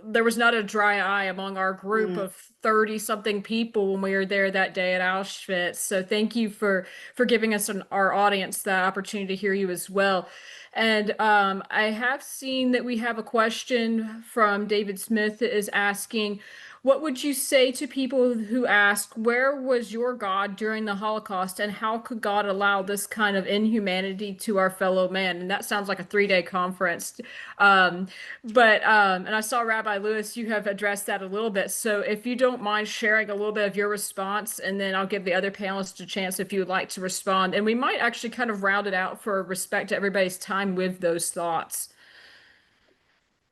there was not a dry eye among our group of 30-something people when we were there that day at Auschwitz. So thank you for giving us our audience the opportunity to hear you as well. And I have seen that we have a question from David Smith that is asking, what would you say to people who ask, where was your God during the Holocaust, and how could God allow this kind of inhumanity to our fellow man? And that sounds like a 3-day conference. And I saw Rabbi Lewis, you have addressed that a little bit. So if you don't mind sharing a little bit of your response, and then I'll give the other panelists a chance if you would like to respond. And we might actually kind of round it out for respect to everybody's time with those thoughts.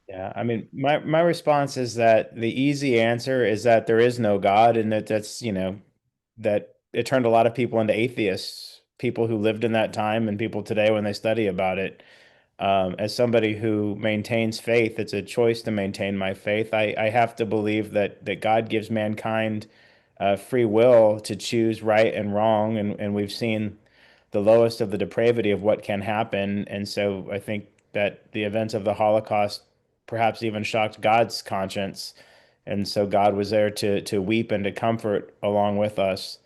Yeah, I mean, my response is that the easy answer is that there is no God, and that's, that it turned a lot of people into atheists, people who lived in that time and people today when they study about it. As somebody who maintains faith, it's a choice to maintain my faith. I have to believe that God gives mankind free will to choose right and wrong, and we've seen the lowest of the depravity of what can happen. And so I think that the events of the Holocaust perhaps even shocked God's conscience. And so God was there to weep and to comfort along with us.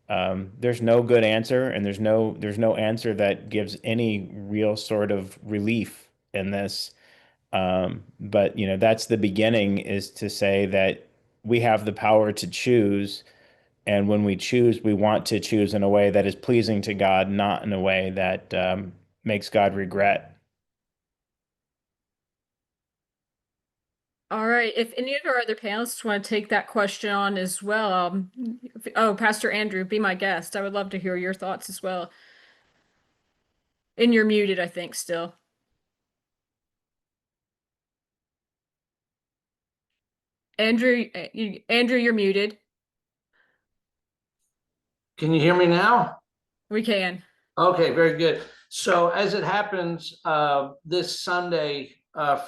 There's no good answer, and there's no answer that gives any real sort of relief in this. But that's the beginning, is to say that we have the power to choose, and when we choose, we want to choose in a way that is pleasing to God, not in a way that makes God regret. All right. If any of our other panelists want to take that question on as well, Pastor Andrew, be my guest. I would love to hear your thoughts as well. And you're muted, I think, still. Andrew, you're muted. Can you hear me now? We can. Okay, very good. So as it happens, this Sunday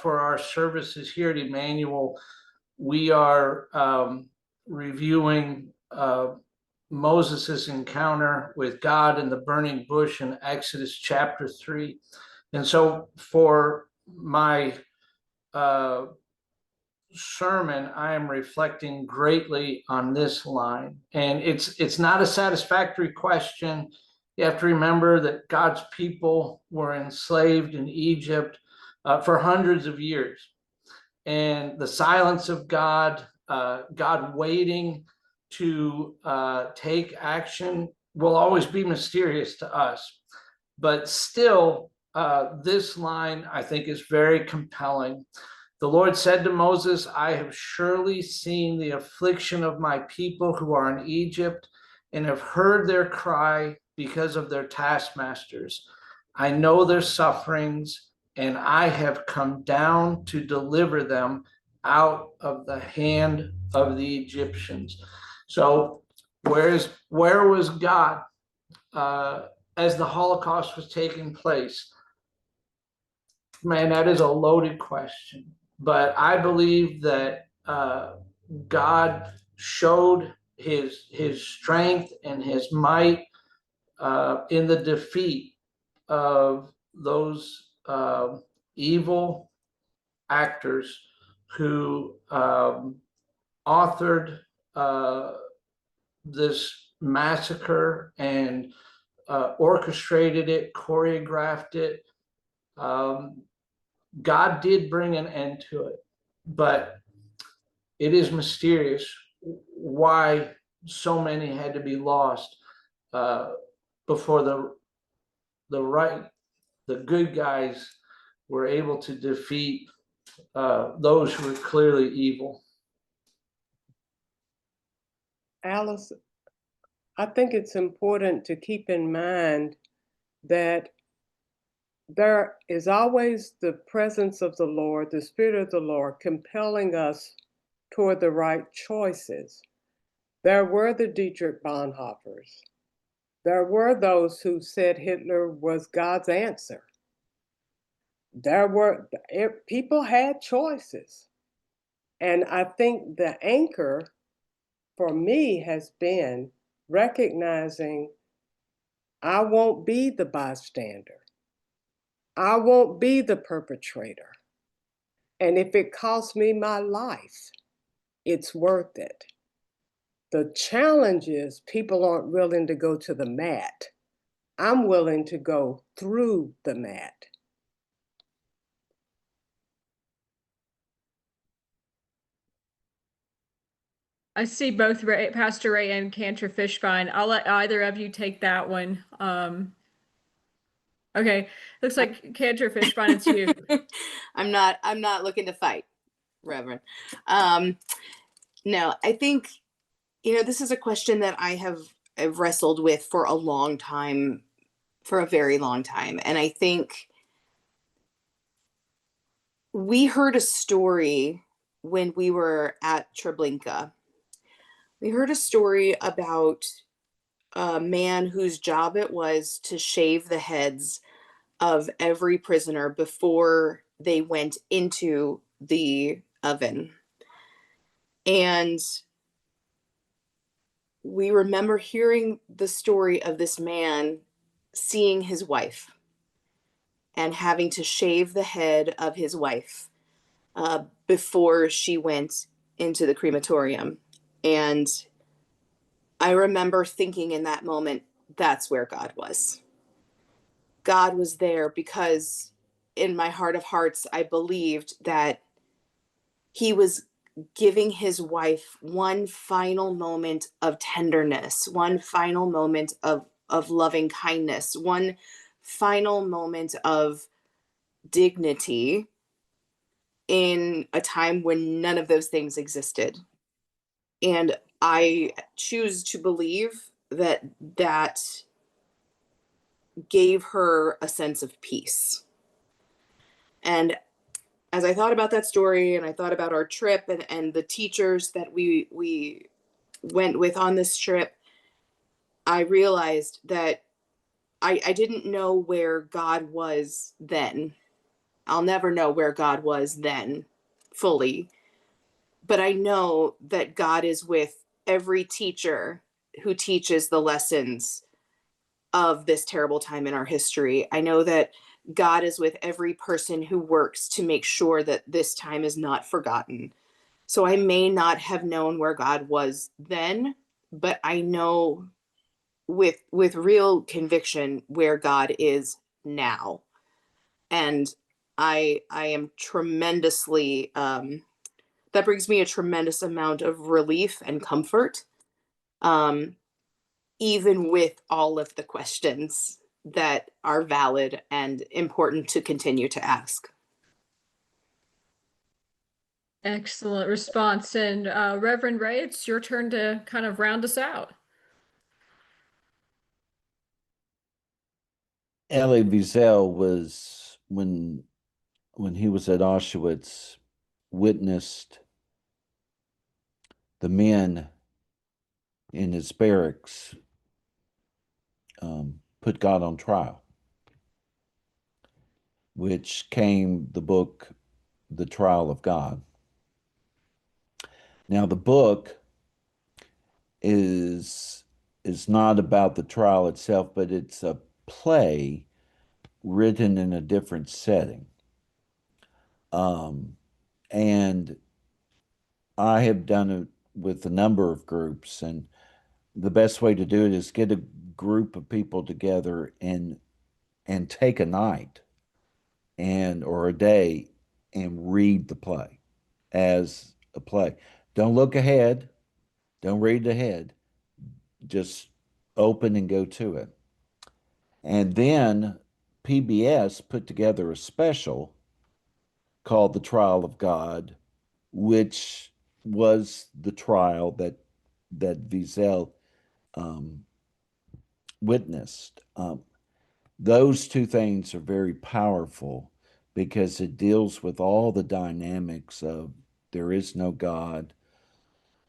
for our services here at Emanuel, we are reviewing Moses' encounter with God in the burning bush in Exodus chapter 3. And so for my sermon, I am reflecting greatly on this line. And it's not a satisfactory question. You have to remember that God's people were enslaved in Egypt for hundreds of years. And the silence of God, God waiting to take action, will always be mysterious to us. But still, this line I think is very compelling. The Lord said to Moses, I have surely seen the affliction of my people who are in Egypt and have heard their cry because of their taskmasters. I know their sufferings, and I have come down to deliver them out of the hand of the Egyptians. So where was God as the Holocaust was taking place? Man, that is a loaded question. But I believe that God showed his strength and his might in the defeat of those evil actors who authored this massacre and orchestrated it, choreographed it. God did bring an end to it, but it is mysterious why so many had to be lost before the good guys were able to defeat those who were clearly evil. Alice, I think it's important to keep in mind that there is always the presence of the Lord, the Spirit of the Lord, compelling us toward the right choices. There were the Dietrich Bonhoeffers. There were those who said Hitler was God's answer. People had choices. And I think the anchor for me has been recognizing I won't be the bystander. I won't be the perpetrator. And if it costs me my life, it's worth it. The challenge is people aren't willing to go to the mat. I'm willing to go through the mat. I see both Pastor Ray and Cantor Fishbein. I'll let either of you take that one. Okay, looks like Cantor Fishbein, it's you. I'm not looking to fight, Reverend. No, I think, this is a question that I've wrestled with for a long time, for a very long time. And I think we heard a story when we were at Treblinka. We heard a story about a man whose job it was to shave the heads of every prisoner before they went into the oven. And we remember hearing the story of this man seeing his wife and having to shave the head of his wife before she went into the crematorium. And I remember thinking in that moment, that's where God was. God was there because in my heart of hearts, I believed that he was giving his wife one final moment of tenderness, one final moment of loving kindness, one final moment of dignity in a time when none of those things existed. And I choose to believe that gave her a sense of peace. And as I thought about that story and I thought about our trip and the teachers that we went with on this trip, I realized that I didn't know where God was then. I'll never know where God was then fully. But I know that God is with every teacher who teaches the lessons of this terrible time in our history. I know that God is with every person who works to make sure that this time is not forgotten. So I may not have known where God was then, but I know with real conviction where God is now. And I am tremendously, that brings me a tremendous amount of relief and comfort, even with all of the questions that are valid and important to continue to ask. Excellent response. And Reverend Ray, it's your turn to kind of round us out. Elie Wiesel was, when he was at Auschwitz, witnessed the men in his barracks put God on trial, which came the book, The Trial of God. Now, the book is not about the trial itself, but it's a play written in a different setting. And I have done it with a number of groups, and the best way to do it is get a group of people together and take a night or a day and read the play as a play. Don't look ahead. Don't read ahead. Just open and go to it. And then PBS put together a special called The Trial of God, which was the trial that Wiesel witnessed. Those two things are very powerful because it deals with all the dynamics of there is no God.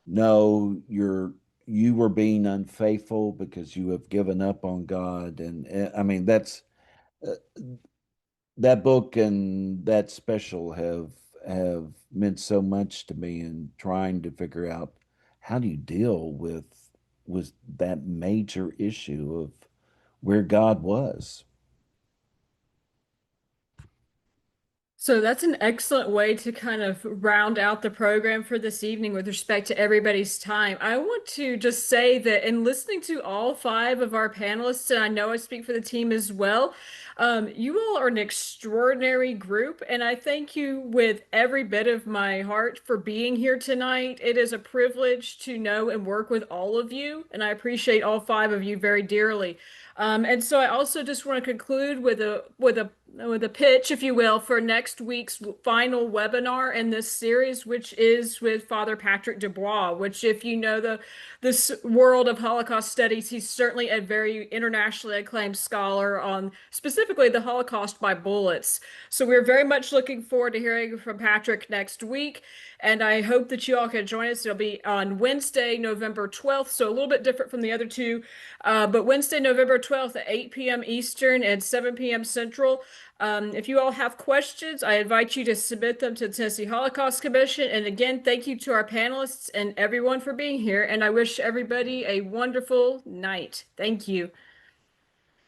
No, you were being unfaithful because you have given up on God. And I mean, that's that book and that special have meant so much to me in trying to figure out how do you deal with that major issue of where God was. So that's an excellent way to kind of round out the program for this evening with respect to everybody's time. I want to just say that in listening to all five of our panelists, and I know I speak for the team as well, you all are an extraordinary group, and I thank you with every bit of my heart for being here tonight. It is a privilege to know and work with all of you, and I appreciate all five of you very dearly. And so I also just want to conclude with a pitch, if you will, for next week's final webinar in this series, which is with Father Patrick Dubois, which, if you know this world of Holocaust studies, he's certainly a very internationally acclaimed scholar on specifically the Holocaust by bullets. So we're very much looking forward to hearing from Patrick next week. And I hope that you all can join us. It'll be on Wednesday, November 12th, so a little bit different from the other two. But Wednesday, November 12th at 8 p.m. Eastern and 7 p.m. Central. If you all have questions, I invite you to submit them to the Tennessee Holocaust Commission. And again, thank you to our panelists and everyone for being here. And I wish everybody a wonderful night. Thank you.